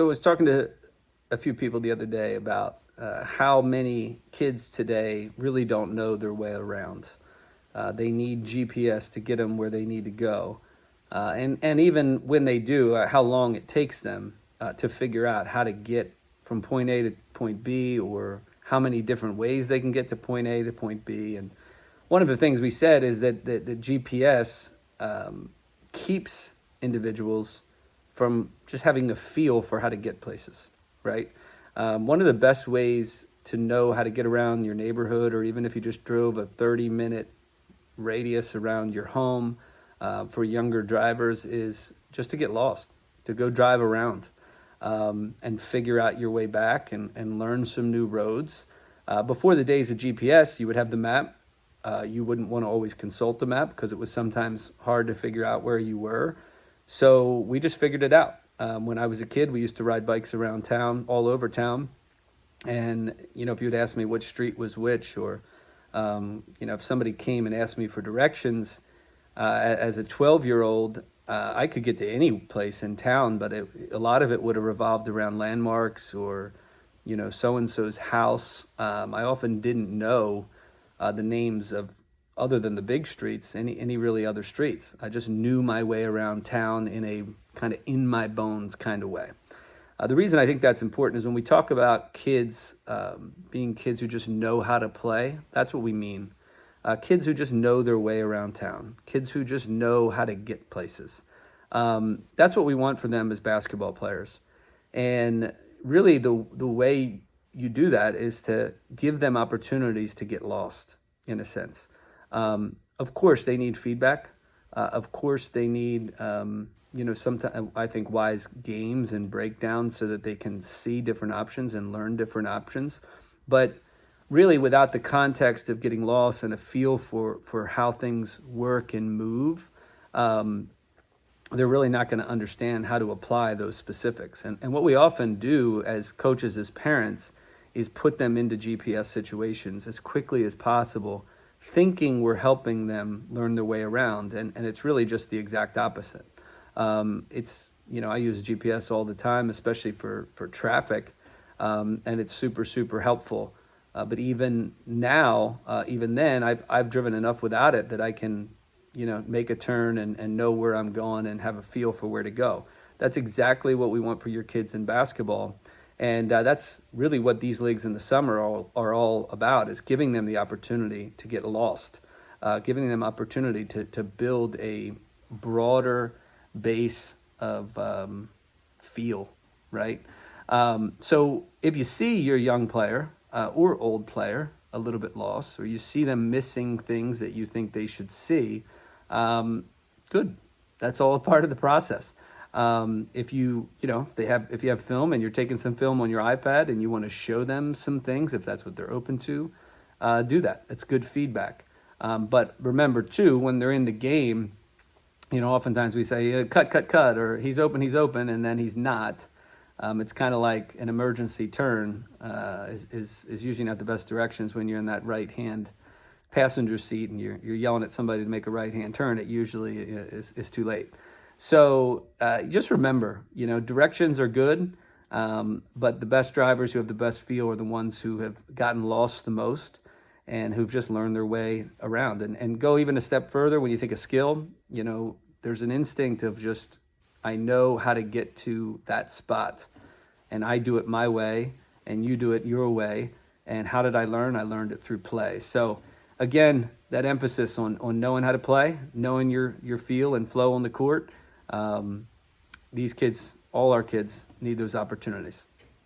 So I was talking to a few people the other day about how many kids today really don't know their way around. They need GPS to get them where they need to go. And even when they do, how long it takes them to figure out how to get from point A to point B, or how many different ways they can get to point A to point B. And one of the things we said is that the GPS keeps individuals from just having the feel for how to get places, right? One of the best ways to know how to get around your neighborhood, or even if you just drove a 30-minute radius around your home, for younger drivers, is just to get lost, to go drive around, and figure out your way back, and learn some new roads. Before the days of GPS, you would have the map. You wouldn't want to always consult the map because it was sometimes hard to figure out where you were. So we just figured it out. When I was a kid, we used to ride bikes around town, all over town. And, if you'd ask me which street was which, or, if somebody came and asked me for directions, as a 12-year-old, I could get to any place in town, but a lot of it would have revolved around landmarks, or, so-and-so's house. I often didn't know the names of, other than the big streets, any really other streets. I just knew my way around town in a kind of in my bones kind of way. The reason I think that's important is when we talk about kids being kids who just know how to play, that's what we mean. Kids who just know their way around town, kids who just know how to get places. That's what we want for them as basketball players. And really, the way you do that is to give them opportunities to get lost, in a sense. Of course, they need feedback. Of course, they need, sometimes I think wise games and breakdowns so that they can see different options and learn different options. But really, without the context of getting lost and a feel for how things work and move, they're really not going to understand how to apply those specifics. And what we often do as coaches, as parents, is put them into GPS situations as quickly as possible, thinking we're helping them learn their way around. And it's really just the exact opposite. I use GPS all the time, especially for traffic, and it's super, super helpful. But even now, even then, I've driven enough without it that I can, make a turn and know where I'm going and have a feel for where to go. That's exactly what we want for your kids in basketball. And that's really what these leagues in the summer are all about, is giving them the opportunity to get lost, giving them opportunity to build a broader base of feel, right? So if you see your young player or old player a little bit lost, or you see them missing things that you think they should see, good. That's all a part of the process. If if you have film and you're taking some film on your iPad and you want to show them some things, if that's what they're open to, do that. It's good feedback. But remember too, when they're in the game, oftentimes we say, cut, or he's open, and then he's not. It's kind of like an emergency turn is usually not the best directions when you're in that right-hand passenger seat and you're yelling at somebody to make a right-hand turn. It usually is too late. So just remember, directions are good, but the best drivers who have the best feel are the ones who have gotten lost the most and who've just learned their way around. And go even a step further, when you think of skill, there's an instinct of just, I know how to get to that spot, and I do it my way, and you do it your way. And how did I learn? I learned it through play. So again, that emphasis on knowing how to play, knowing your feel and flow on the court. These kids, all our kids, need those opportunities.